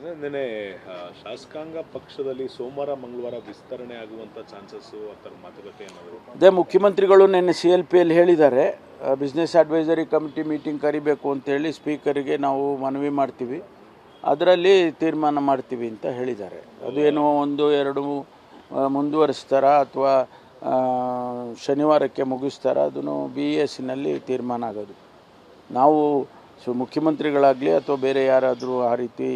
ನಿನ್ನೆ ಶಾಸಕಾಂಗ ಪಕ್ಷದಲ್ಲಿ ಸೋಮವಾರ ಮಂಗಳವಾರ ವಿಸ್ತರಣೆ ಆಗುವಂತ ಚಾನ್ಸಸ್ ಆ ಮಾತುಕತೆ ಏನಾದರೂ? ಅದೇ ಮುಖ್ಯಮಂತ್ರಿಗಳು ನಿನ್ನೆ CLPಯಲ್ಲಿ ಹೇಳಿದ್ದಾರೆ, ಬಿಸ್ನೆಸ್ ಅಡ್ವೈಸರಿ ಕಮಿಟಿ ಮೀಟಿಂಗ್ ಕರಿಬೇಕು ಅಂತೇಳಿ ಸ್ಪೀಕರಿಗೆ ನಾವು ಮನವಿ ಮಾಡ್ತೀವಿ, ಅದರಲ್ಲಿ ತೀರ್ಮಾನ ಮಾಡ್ತೀವಿ ಅಂತ ಹೇಳಿದ್ದಾರೆ. ಅದು ಏನೋ 1-2 ಮುಂದುವರಿಸ್ತಾರ ಅಥವಾ ಶನಿವಾರಕ್ಕೆ ಮುಗಿಸ್ತಾರ, ಅದನ್ನು BESನಲ್ಲಿ ತೀರ್ಮಾನ ಆಗೋದು. ನಾವು ಮುಖ್ಯಮಂತ್ರಿಗಳಾಗಲಿ ಅಥವಾ ಬೇರೆ ಯಾರಾದರೂ ಆ ರೀತಿ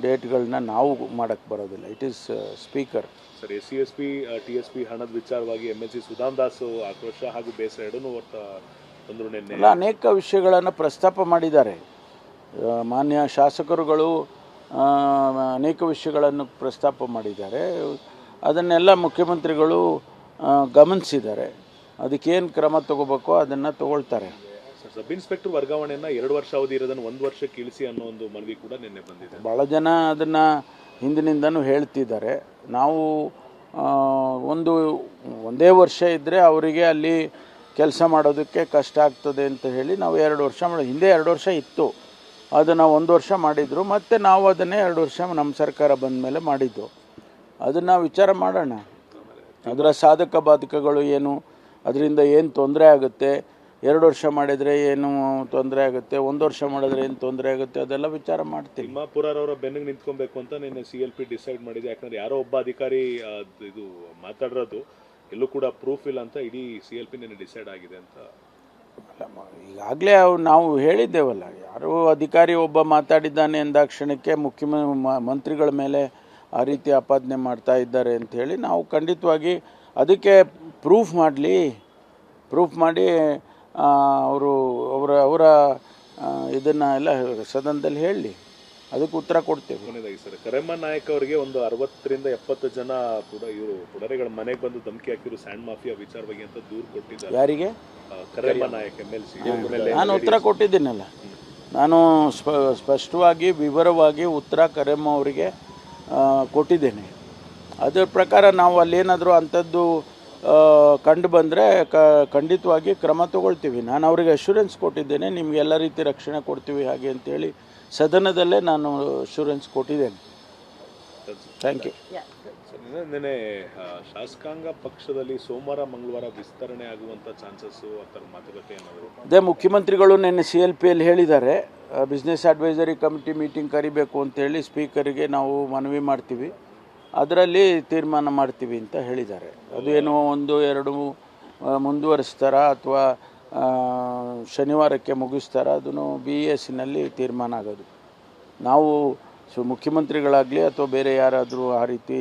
ಡೇಟ್ಗಳನ್ನ ನಾವು ಮಾಡೋಕ್ಕೆ ಬರೋದಿಲ್ಲ. It is speaker. Sir, SC/ST TSP ಹಣದ ವಿಚಾರವಾಗಿ MLC ಸುಧಾಮ್ ದಾಸ್ ಆಕ್ರೋಶ ಹಾಗೂ ಬೇಸರ ಎರಡನ್ನೂ ತಂದರು. ನಿನ್ನೆ ಅನೇಕ ವಿಷಯಗಳನ್ನು ಪ್ರಸ್ತಾಪ ಮಾಡಿದ್ದಾರೆ. ಮಾನ್ಯ ಶಾಸಕರುಗಳು ಅನೇಕ ವಿಷಯಗಳನ್ನು ಪ್ರಸ್ತಾಪ ಮಾಡಿದ್ದಾರೆ. ಅದನ್ನೆಲ್ಲ ಮುಖ್ಯಮಂತ್ರಿಗಳು ಗಮನಿಸಿದ್ದಾರೆ. ಅದಕ್ಕೇನು ಕ್ರಮ ತಗೋಬೇಕೋ ಅದನ್ನು ತಗೊಳ್ತಾರೆ. ಸಬ್ ಇನ್ಸ್ಪೆಕ್ಟರ್ ವರ್ಗಾವಣೆಯನ್ನು 2 ವರ್ಷ ಅವಧಿ ಇರೋದನ್ನು 1 ವರ್ಷಕ್ಕೆ ಇಳಿಸಿ ಅನ್ನೋ ಒಂದು ಮನವಿ ಕೂಡ ನಿನ್ನೆ ಬಂದಿದೆ. ಭಾಳ ಜನ ಅದನ್ನು ಹಿಂದಿನಿಂದನೂ ಹೇಳ್ತಿದ್ದಾರೆ. ನಾವು ಒಂದೇ ವರ್ಷ ಇದ್ದರೆ ಅವರಿಗೆ ಅಲ್ಲಿ ಕೆಲಸ ಮಾಡೋದಕ್ಕೆ ಕಷ್ಟ ಆಗ್ತದೆ ಅಂತ ಹೇಳಿ ನಾವು 2 ವರ್ಷ ಹಿಂದೆ 2 ವರ್ಷ ಇತ್ತು, ಅದನ್ನು 1 ವರ್ಷ ಮಾಡಿದರು. ಮತ್ತು ನಾವು ಅದನ್ನೇ 2 ವರ್ಷ ನಮ್ಮ ಸರ್ಕಾರ ಬಂದ ಮೇಲೆ ಮಾಡಿದ್ದು. ಅದನ್ನು ವಿಚಾರ ಮಾಡೋಣ. ಅದರ ಸಾಧಕ ಬಾಧಕಗಳು ಏನು, ಅದರಿಂದ ಏನು ತೊಂದರೆ ಆಗುತ್ತೆ, 2 ವರ್ಷ ಮಾಡಿದರೆ ಏನು ತೊಂದರೆ ಆಗುತ್ತೆ, 1 ವರ್ಷ ಮಾಡಿದ್ರೆ ಏನು ತೊಂದರೆ ಆಗುತ್ತೆ, ಅದೆಲ್ಲ ವಿಚಾರ ಮಾಡ್ತೀವಿ. ತಿಮ್ಮಾಪುರವರ ಬೆನ್ನಿಗೆ ನಿಂತ್ಕೊಬೇಕು ಅಂತ ನಿನ್ನೆ CLP ಡಿಸೈಡ್ ಮಾಡಿದೆ. ಯಾಕಂದರೆ ಯಾರೋ ಒಬ್ಬ ಅಧಿಕಾರಿ ಇದು ಮಾತಾಡಿರೋದು ಎಲ್ಲೂ ಕೂಡ ಪ್ರೂಫ್ ಇಲ್ಲ ಅಂತ ಇಡೀ CLP ನಿನ್ನೆ ಡಿಸೈಡ್ ಆಗಿದೆ ಅಂತ. ಈಗಾಗಲೇ ನಾವು ಹೇಳಿದ್ದೇವಲ್ಲ, ಯಾರೋ ಅಧಿಕಾರಿ ಒಬ್ಬ ಮಾತಾಡಿದ್ದಾನೆ ಎಂದಾಕ್ಷಣಕ್ಕೆ ಮಂತ್ರಿಗಳ ಮೇಲೆ ಆ ರೀತಿ ಆಪಾದನೆ ಮಾಡ್ತಾ ಇದ್ದಾರೆ ಅಂತ ಹೇಳಿ ನಾವು ಖಂಡಿತವಾಗಿ ಅದಕ್ಕೆ ಪ್ರೂಫ್ ಮಾಡಿ ಅವರ ಇದನ್ನು ಎಲ್ಲ ಸದನದಲ್ಲಿ ಹೇಳಿ ಅದಕ್ಕೆ ಉತ್ತರ ಕೊಡ್ತೇವೆ. ಕೊನೆಯದಾಗಿ ಸರ್, ಕರೆಮ್ಮ ನಾಯಕ್ ಅವರಿಗೆ ಒಂದು 60ರಿಂದ 70 ಜನ ಇವರು ಪುಡರೆಗಳ ಮನೆಗೆ ಬಂದು ಧಮಕಿ ಹಾಕಿರು ಸ್ಯಾಂಡ್ ಮಾಫಿಯಾ ವಿಚಾರವಾಗಿ ಅಂತ ದೂರು ಕೊಟ್ಟಿದ್ದಾರೆ. ಯಾರಿಗೆ? ಕರೆಮ್ಮ ನಾಯಕ್ MLC. ನಾನು ಉತ್ತರ ಕೊಟ್ಟಿದ್ದೀನಲ್ಲ, ನಾನು ಸ್ಪಷ್ಟವಾಗಿ ವಿವರವಾಗಿ ಉತ್ತರ ಕರೆಮ್ಮ ಅವರಿಗೆ ಕೊಟ್ಟಿದ್ದೇನೆ. ಅದರ ಪ್ರಕಾರ ನಾವು ಅಲ್ಲೇನಾದರೂ ಅಂಥದ್ದು ಕಂಡು ಬಂದರೆ ಖಂಡಿತವಾಗಿ ಕ್ರಮ ತಗೊಳ್ತೀವಿ. ನಾನು ಅವರಿಗೆ ಅಶ್ಯೂರೆನ್ಸ್ ಕೊಟ್ಟಿದ್ದೇನೆ, ನಿಮಗೆ ಎಲ್ಲ ರೀತಿ ರಕ್ಷಣೆ ಕೊಡ್ತೀವಿ ಹಾಗೆ ಅಂತೇಳಿ ಸದನದಲ್ಲೇ ನಾನು ಅಶ್ಯೂರೆನ್ಸ್ ಕೊಟ್ಟಿದ್ದೇನೆ. Thank you. ನಿನ್ನೆ ಶಾಸಕಾಂಗ ಪಕ್ಷದಲ್ಲಿ ಸೋಮವಾರ ಮಂಗಳವಾರ ವಿಸ್ತರಣೆ ಆಗುವಂಥ ಚಾನ್ಸಸ್ ಆ ಮಾತುಕತೆ ಏನಾದರೂ? ಅದೇ ಮುಖ್ಯಮಂತ್ರಿಗಳು ನಿನ್ನೆ CLPಯಲ್ಲಿ ಹೇಳಿದ್ದಾರೆ, ಬಿಸ್ನೆಸ್ ಅಡ್ವೈಸರಿ ಕಮಿಟಿ ಮೀಟಿಂಗ್ ಕರಿಬೇಕು ಅಂತೇಳಿ ಸ್ಪೀಕರಿಗೆ ನಾವು ಮನವಿ ಮಾಡ್ತೀವಿ, ಅದರಲ್ಲಿ ತೀರ್ಮಾನ ಮಾಡ್ತೀವಿ ಅಂತ ಹೇಳಿದ್ದಾರೆ. ಅದು ಏನೋ 1-2 ಮುಂದುವರಿಸ್ತಾರ ಅಥವಾ ಶನಿವಾರಕ್ಕೆ ಮುಗಿಸ್ತಾರ, ಅದನ್ನು BESನಲ್ಲಿ ತೀರ್ಮಾನ ಆಗೋದು. ನಾವು ಮುಖ್ಯಮಂತ್ರಿಗಳಾಗಲಿ ಅಥವಾ ಬೇರೆ ಯಾರಾದರೂ ಆ ರೀತಿ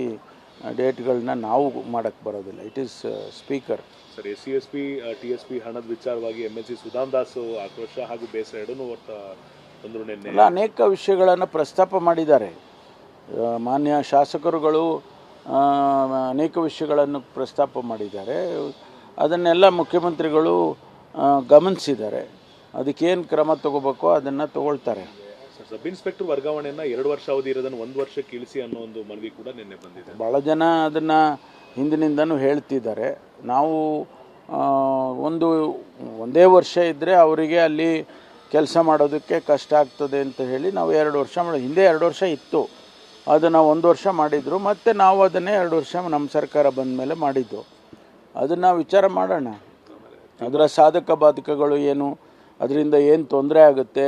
ಡೇಟ್ಗಳನ್ನ ನಾವು ಮಾಡೋಕ್ಕೆ ಬರೋದಿಲ್ಲ. It is speaker. Sir, SC/ST TSP ಹಣದ ವಿಚಾರವಾಗಿ MLC ಸುಧಾಮ್ ದಾಸ್ ಆಕ್ರೋಶ ಹಾಗೂ ಬೇಸರ ಎರಡನ್ನೂ ತಂದರು. ನಿನ್ನೆ ಅನೇಕ ವಿಷಯಗಳನ್ನು ಪ್ರಸ್ತಾಪ ಮಾಡಿದ್ದಾರೆ. ಮಾನ್ಯ ಶಾಸಕರುಗಳು ಅನೇಕ ವಿಷಯಗಳನ್ನು ಪ್ರಸ್ತಾಪ ಮಾಡಿದ್ದಾರೆ. ಅದನ್ನೆಲ್ಲ ಮುಖ್ಯಮಂತ್ರಿಗಳು ಗಮನಿಸಿದ್ದಾರೆ. ಅದಕ್ಕೇನು ಕ್ರಮ ತಗೋಬೇಕೋ ಅದನ್ನು ತಗೊಳ್ತಾರೆ. ಸಬ್ ಇನ್ಸ್ಪೆಕ್ಟರ್ ವರ್ಗಾವಣೆಯನ್ನು 2 ವರ್ಷ ಅವಧಿ ಇರೋದನ್ನು 1 ವರ್ಷಕ್ಕೆ ಇಳಿಸಿ ಅನ್ನೋ ಒಂದು ಮನವಿ ಕೂಡ ನಿನ್ನೆ ಬಂದಿದೆ. ಭಾಳ ಜನ ಅದನ್ನು ಹಿಂದಿನಿಂದನೂ ಹೇಳ್ತಿದ್ದಾರೆ. ನಾವು ಒಂದೇ ವರ್ಷ ಇದ್ದರೆ ಅವರಿಗೆ ಅಲ್ಲಿ ಕೆಲಸ ಮಾಡೋದಕ್ಕೆ ಕಷ್ಟ ಆಗ್ತದೆ ಅಂತ ಹೇಳಿ ನಾವು 2 ವರ್ಷ ಹಿಂದೆ 2 ವರ್ಷ ಇತ್ತು, ಅದನ್ನು 1 ವರ್ಷ ಮಾಡಿದರು. ಮತ್ತು ನಾವು ಅದನ್ನೇ 2 ವರ್ಷ ನಮ್ಮ ಸರ್ಕಾರ ಬಂದ ಮೇಲೆ ಮಾಡಿದ್ದು. ಅದನ್ನು ವಿಚಾರ ಮಾಡೋಣ. ಅದರ ಸಾಧಕ ಬಾಧಕಗಳು ಏನು, ಅದರಿಂದ ಏನು ತೊಂದರೆ ಆಗುತ್ತೆ,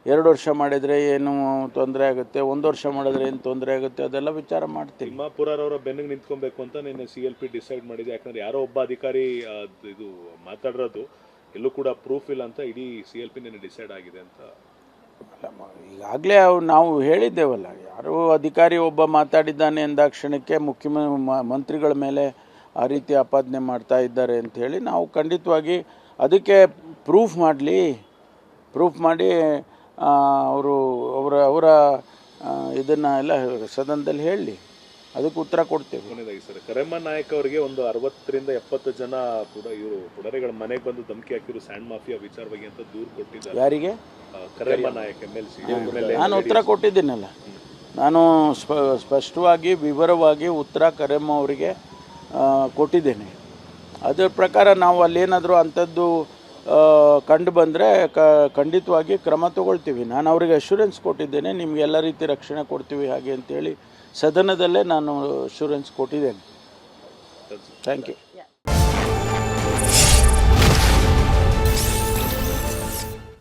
2 ವರ್ಷ ಮಾಡಿದರೆ ಏನು ತೊಂದರೆ ಆಗುತ್ತೆ, 1 ವರ್ಷ ಮಾಡಿದ್ರೆ ಏನು ತೊಂದರೆ ಆಗುತ್ತೆ, ಅದೆಲ್ಲ ವಿಚಾರ ಮಾಡ್ತೀವಿ. ತಿಮ್ಮಾಪುರವರ ಬೆನ್ನಿಗೆ ನಿಂತ್ಕೊಬೇಕು ಅಂತ ನಿನ್ನೆ CLP ಡಿಸೈಡ್ ಮಾಡಿದೆ. ಯಾಕಂದರೆ ಯಾರೋ ಒಬ್ಬ ಅಧಿಕಾರಿ ಇದು ಮಾತಾಡಿರೋದು ಎಲ್ಲೂ ಕೂಡ ಪ್ರೂಫ್ ಇಲ್ಲ ಅಂತ ಇಡೀ CLP ನಿನ್ನೆ ಡಿಸೈಡ್ ಆಗಿದೆ ಅಂತ. ಈಗಾಗಲೇ ನಾವು ಹೇಳಿದ್ದೇವಲ್ಲ, ಯಾರೋ ಅಧಿಕಾರಿ ಒಬ್ಬ ಮಾತಾಡಿದ್ದಾನೆ ಎಂದಾಕ್ಷಣಕ್ಕೆ ಮಂತ್ರಿಗಳ ಮೇಲೆ ಆ ರೀತಿ ಆಪಾದನೆ ಮಾಡ್ತಾ ಇದ್ದಾರೆ ಅಂತ ಹೇಳಿ ನಾವು ಖಂಡಿತವಾಗಿ ಅದಕ್ಕೆ ಪ್ರೂಫ್ ಮಾಡಿ ಅವರ ಇದನ್ನು ಎಲ್ಲ ಸದನದಲ್ಲಿ ಹೇಳಿ ಅದಕ್ಕೆ ಉತ್ತರ ಕೊಡ್ತೇವೆ. ಕೊನೆಯದಾಗಿ ಸರ್, ಕರೆಮ್ಮ ನಾಯಕ್ ಅವರಿಗೆ ಒಂದು 60ರಿಂದ 70 ಜನ ಇವರು ಪುಡರೆಗಳ ಮನೆಗೆ ಬಂದು ಧಮಕಿ ಹಾಕಿರು ಸ್ಯಾಂಡ್ ಮಾಫಿಯಾ ವಿಚಾರವಾಗಿ ಅಂತ ದೂರು ಕೊಟ್ಟಿದ್ದಾರೆ. ಯಾರಿಗೆ? ಕರೆಮ್ಮ ನಾಯಕ್ MLC. ನಾನು ಉತ್ತರ ಕೊಟ್ಟಿದ್ದೀನಲ್ಲ, ನಾನು ಸ್ಪಷ್ಟವಾಗಿ ವಿವರವಾಗಿ ಉತ್ತರ ಕರೆಮ್ಮ ಅವರಿಗೆ ಕೊಟ್ಟಿದ್ದೇನೆ. ಅದರ ಪ್ರಕಾರ ನಾವು ಅಲ್ಲೇನಾದರೂ ಅಂಥದ್ದು ಕಂಡು ಬಂದರೆ ಖಂಡಿತವಾಗಿ ಕ್ರಮ ತಗೊಳ್ತೀವಿ. ನಾನು ಅವರಿಗೆ ಅಶ್ಯೂರೆನ್ಸ್ ಕೊಟ್ಟಿದ್ದೇನೆ, ನಿಮ್ಗೆ ಎಲ್ಲ ರೀತಿ ರಕ್ಷಣೆ ಕೊಡ್ತೀವಿ ಹಾಗೆ ಅಂತೇಳಿ ಸದನದಲ್ಲೇ ನಾನು ಅಶ್ಯೂರೆನ್ಸ್ ಕೊಟ್ಟಿದ್ದೇನೆ. Thank you.